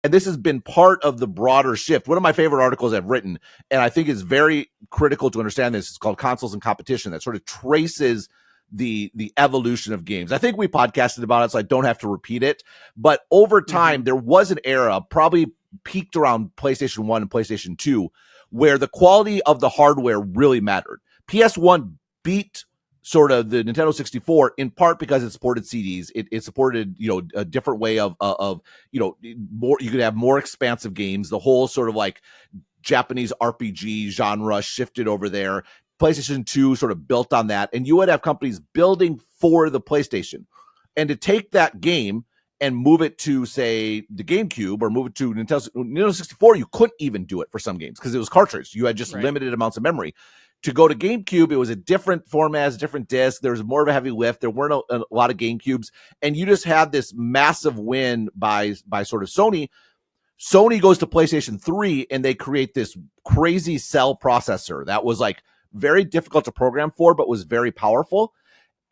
And this has been part of the broader shift. One of my favorite articles I've written, and I think is very critical to understand this, is called Consoles and Competition, that sort of traces the evolution of games. I think we podcasted about it, so I don't have to repeat it. But over time, there was an era, probably peaked around PlayStation 1 and PlayStation 2, where the quality of the hardware really mattered. PS1 beat sort of the Nintendo 64 in part because it supported CDs. It supported, a different way of more, you could have more expansive games. The whole sort of like Japanese RPG genre shifted over there. PlayStation 2 sort of built on that, and you would have companies building for the PlayStation. And to take that game and move it to, say, the GameCube or move it to Nintendo 64, you couldn't even do it for some games because it was cartridge. You had just limited amounts of memory. To go to GameCube, it was a different format, a different disc. There was more of a heavy lift. There weren't a lot of GameCubes. And you just had this massive win by sort of Sony. Sony goes to PlayStation 3, and they create this crazy cell processor that was like very difficult to program for, but was very powerful.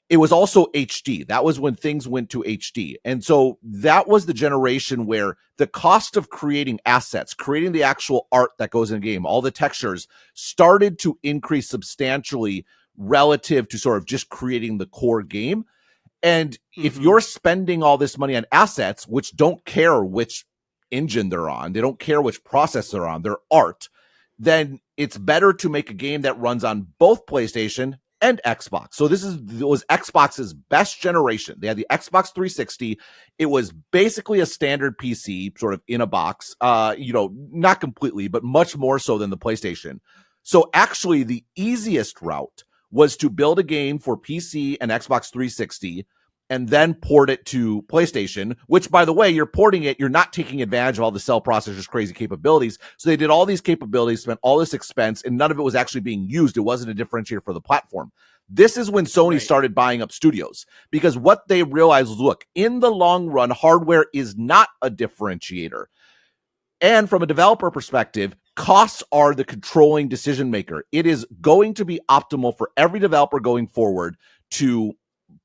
It was also HD. That was when things went to HD. And so that was the generation where the cost of creating assets, creating the actual art that goes in a game, all the textures, started to increase substantially relative to sort of just creating the core game. And if you're spending all this money on assets, which don't care which engine they're on, they don't care which process they're on, they're art, then it's better to make a game that runs on both PlayStation and Xbox. So it was Xbox's best generation. They had the Xbox 360. It was basically a standard PC, sort of in a box, not completely, but much more so than the PlayStation. So actually the easiest route was to build a game for PC and Xbox 360 and then port it to PlayStation, which, by the way, you're porting it, you're not taking advantage of all the cell processor's crazy capabilities. So they did all these capabilities, spent all this expense, and none of it was actually being used. It wasn't a differentiator for the platform. This is when Sony started buying up studios, because what they realized was, look, in the long run, hardware is not a differentiator. And from a developer perspective, costs are the controlling decision maker. It is going to be optimal for every developer going forward to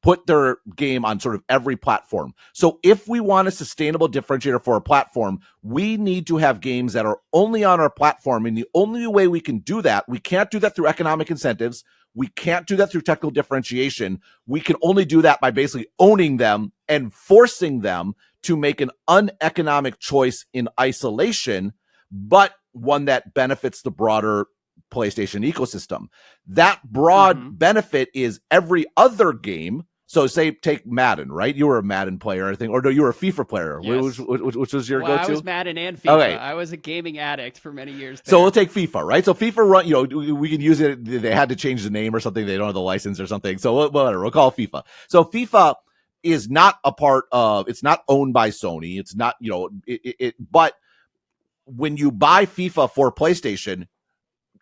put their game on sort of every platform. So if we want a sustainable differentiator for our platform, we need to have games that are only on our platform. And the only way we can do that, we can't do that through economic incentives. We can't do that through technical differentiation. We can only do that by basically owning them and forcing them to make an uneconomic choice in isolation, but one that benefits the broader PlayStation ecosystem. That broad benefit is every other game. So say, take Madden, right? You were a Madden player, I think, or no, you were a FIFA player. Yes. Which was your go-to? I was Madden and FIFA. Okay. I was a gaming addict for many years there. So we'll take FIFA, right? So FIFA, we can use it. They had to change the name or something. They don't have the license or something. So whatever, we'll call it FIFA. So FIFA is not a part of, it's not owned by Sony. It's not, but when you buy FIFA for PlayStation,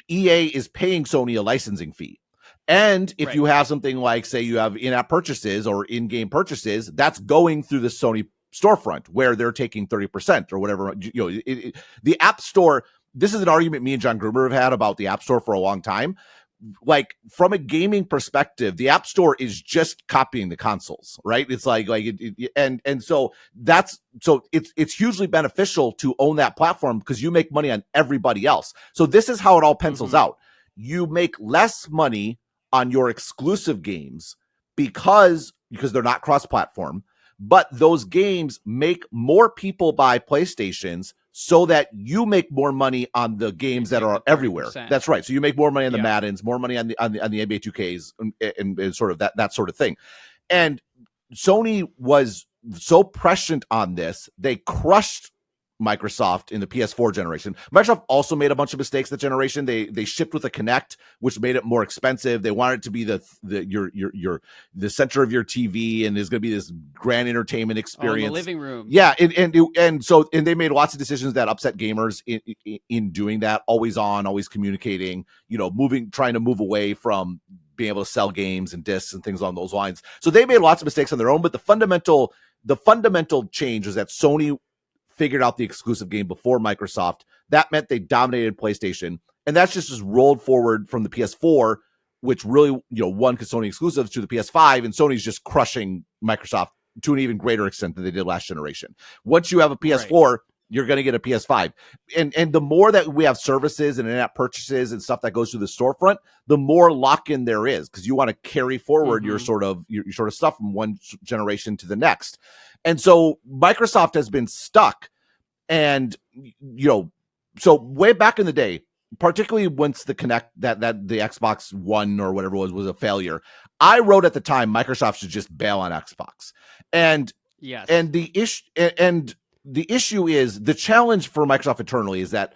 EA is paying Sony a licensing fee. And if you have something like, say, you have in-app purchases or in-game purchases, that's going through the Sony storefront where they're taking 30% or whatever. The App Store, this is an argument me and John Gruber have had about the App Store for a long time. Like, from a gaming perspective, the App Store is just copying the consoles, right? It's so it's hugely beneficial to own that platform because you make money on everybody else. So this is how it all pencils out. You make less money on your exclusive games because they're not cross-platform, but those games make more people buy PlayStations so that you make more money on the games that are everywhere. That's right. So you make more money on the Maddens, more money on the NBA 2Ks and sort of that sort of thing. And Sony was so prescient on this, they crushed Microsoft in the PS4 generation. Microsoft also made a bunch of mistakes that generation. They shipped with a Kinect, which made it more expensive. They wanted it to be the center of your TV, and there's going to be this grand entertainment experience. In the living room. Yeah, and they made lots of decisions that upset gamers in doing that. Always on, always communicating. Trying to move away from being able to sell games and discs and things along those lines. So they made lots of mistakes on their own. But the fundamental change was that Sony figured out the exclusive game before Microsoft. That meant they dominated PlayStation, and that's just rolled forward from the PS4, which really, won because Sony exclusives, to the PS5, and Sony's just crushing Microsoft to an even greater extent than they did last generation. Once you have a PS4, you're going to get a PS5. And the more that we have services and in-app purchases and stuff that goes through the storefront, the more lock-in there is, because you want to carry forward your sort of stuff from one generation to the next. And so Microsoft has been stuck. And, so way back in the day, particularly once the Kinect, that the Xbox One or whatever was a failure, I wrote at the time Microsoft should just bail on Xbox. And yes, and the issue is, the challenge for Microsoft internally is that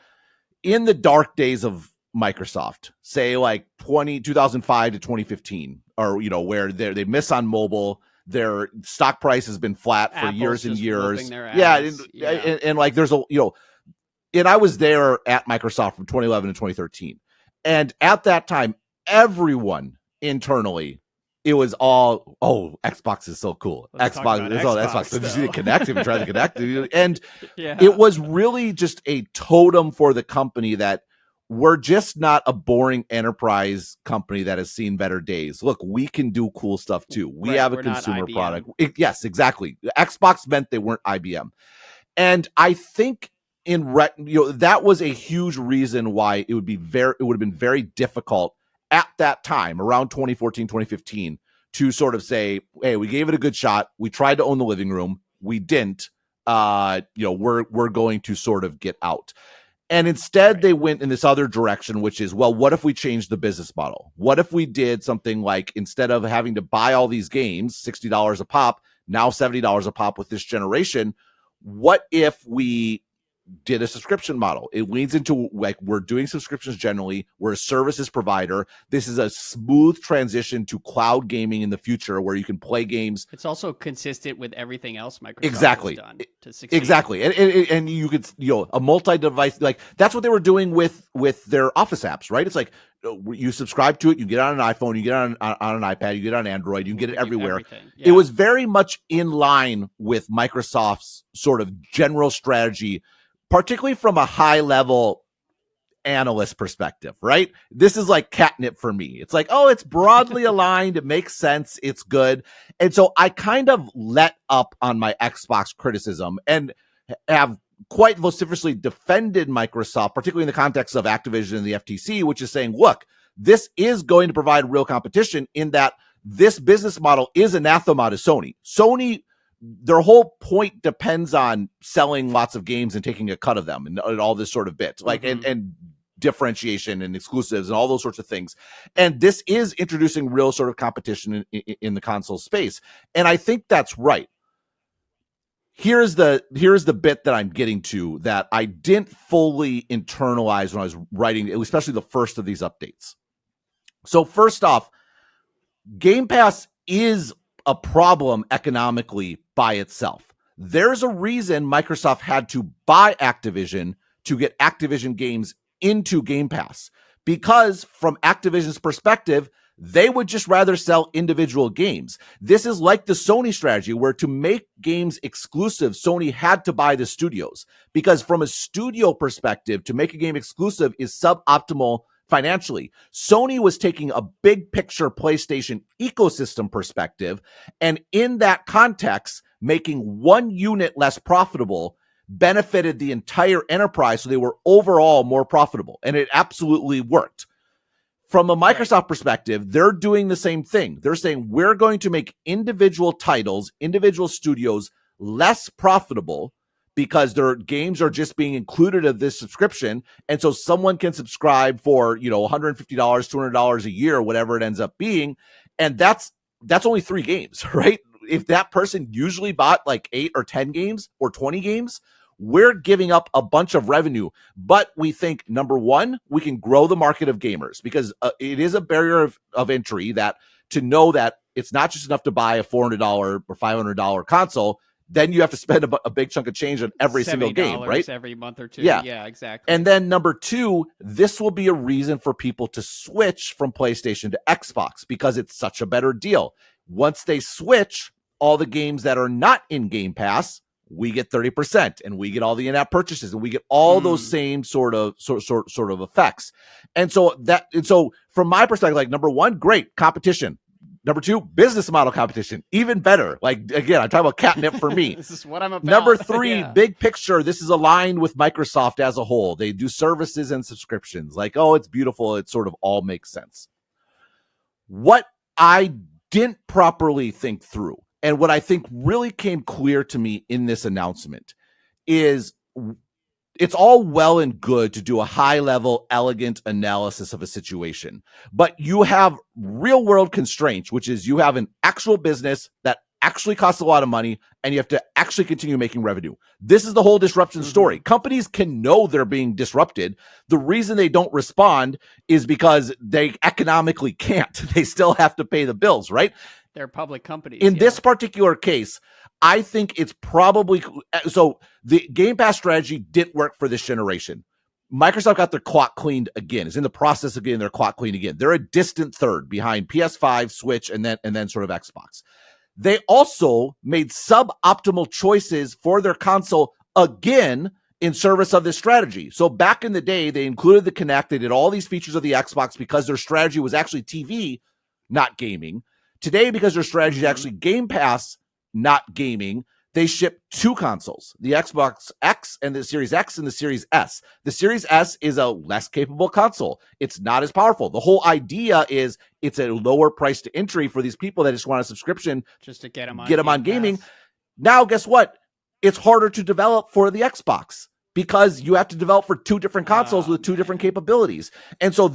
in the dark days of Microsoft, say like 2005 to 2015, or where they miss on mobile, their stock price has been flat for Apple's years and years. And like there's and I was there at Microsoft from 2011 to 2013. And at that time, everyone internally, it was all, Xbox is so cool. Xbox is all Xbox. Did you see the Kinect? Have you tried the Kinect? And it was really just a totem for the company that we're just not a boring enterprise company that has seen better days. Look, we can do cool stuff too. We have a consumer product. Yes, exactly. Xbox meant they weren't IBM. And I think that was a huge reason why it would have been very difficult at that time, around 2014, 2015, to sort of say, hey, we gave it a good shot. We tried to own the living room. We didn't. We're going to sort of get out. And instead they went in this other direction, which is, well, what if we changed the business model? What if we did something like, instead of having to buy all these games, $60 a pop, now $70 a pop with this generation, what if we did a subscription model? It leans into, like, we're doing subscriptions generally. We're a services provider. This is a smooth transition to cloud gaming in the future, where you can play games. It's also consistent with everything else Microsoft exactly has done to succeed. Exactly. And you could, a multi-device, like that's what they were doing with their Office apps, right? It's like, you subscribe to it, you get it on an iPhone, you get it on an iPad, you get it on Android, you can get it everywhere. It was very much in line with Microsoft's sort of general strategy, particularly from a high level analyst perspective, right? This is like catnip for me. It's like, it's broadly aligned. It makes sense. It's good. And so I kind of let up on my Xbox criticism and have quite vociferously defended Microsoft, particularly in the context of Activision and the FTC, which is saying, look, this is going to provide real competition, in that this business model is anathema to Sony. Sony, their whole point depends on selling lots of games and taking a cut of them and all this sort of bit, like, and differentiation and exclusives and all those sorts of things. And this is introducing real sort of competition in the console space. And I think that's right. Here's the bit that I'm getting to that I didn't fully internalize when I was writing, especially the first of these updates. So first off, Game Pass is a problem economically by itself. There's a reason Microsoft had to buy Activision to get Activision games into Game Pass, because from Activision's perspective, they would just rather sell individual games. This is like the Sony strategy, where to make games exclusive, Sony had to buy the studios, because from a studio perspective, to make a game exclusive is suboptimal financially. Sony was taking a big picture PlayStation ecosystem perspective, and in that context, making one unit less profitable benefited the entire enterprise, so they were overall more profitable, and it absolutely worked. From a Microsoft perspective, they're doing the same thing. They're saying, we're going to make individual titles, individual studios less profitable, because their games are just being included of this subscription. And so someone can subscribe for, $150, $200 a year, whatever it ends up being. And that's only 3 games, right? If that person usually bought like 8 or 10 games or 20 games, we're giving up a bunch of revenue. But we think, number one, we can grow the market of gamers, because it is a barrier of entry, that to know that it's not just enough to buy a $400 or $500 console. Then you have to spend a big chunk of change on every single game, right? Every month or two. Yeah, exactly. And then number two, this will be a reason for people to switch from PlayStation to Xbox, because it's such a better deal. Once they switch, all the games that are not in Game Pass, we get 30%, and we get all the in-app purchases, and we get all those same sort of effects. And so from my perspective, like, number one, great competition. Number 2, business model competition. Even better. Like, again, I'm talking about catnip for me. This is what I'm about. Number 3, big picture. This is aligned with Microsoft as a whole. They do services and subscriptions. Like, oh, it's beautiful. It sort of all makes sense. What I didn't properly think through, and what I think really came clear to me in this announcement, is it's all well and good to do a high-level, elegant analysis of a situation, but you have real-world constraints, which is you have an actual business that actually costs a lot of money, and you have to actually continue making revenue. This is the whole disruption story. Companies can know they're being disrupted. The reason they don't respond is because they economically can't. They still have to pay the bills, right? They're public companies. In this particular case, I think it's probably so the Game Pass strategy didn't work for this generation. Microsoft got their clock cleaned again. Is in the process of getting their clock cleaned again. They're a distant third behind PS5, Switch, and then sort of Xbox. They also made suboptimal choices for their console again in service of this strategy. So back in the day, they included the Kinect. They did all these features of the Xbox because their strategy was actually TV, not gaming. Today, because their strategy is actually Game Pass, not gaming, they ship 2 consoles, the Xbox X and the Series X and the Series S. The Series S is a less capable console. It's not as powerful. The whole idea is it's a lower price to entry for these people that just want a subscription just to get them on gaming. Now, guess what? It's harder to develop for the Xbox because you have to develop for 2 different consoles with 2 different capabilities. And so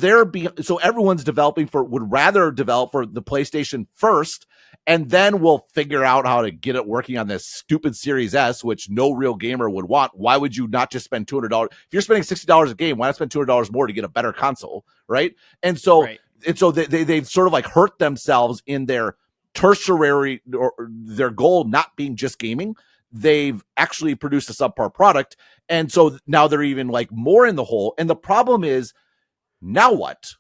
so everyone's would rather develop for the PlayStation first, and then we'll figure out how to get it working on this stupid Series S, which no real gamer would want. Why would you not just spend $200? If you're spending $60 a game, why not spend $200 more to get a better console, right? And so, they've sort of like hurt themselves in their tertiary, or their goal not being just gaming. They've actually produced a subpar product. And so now they're even like more in the hole. And the problem is, now what?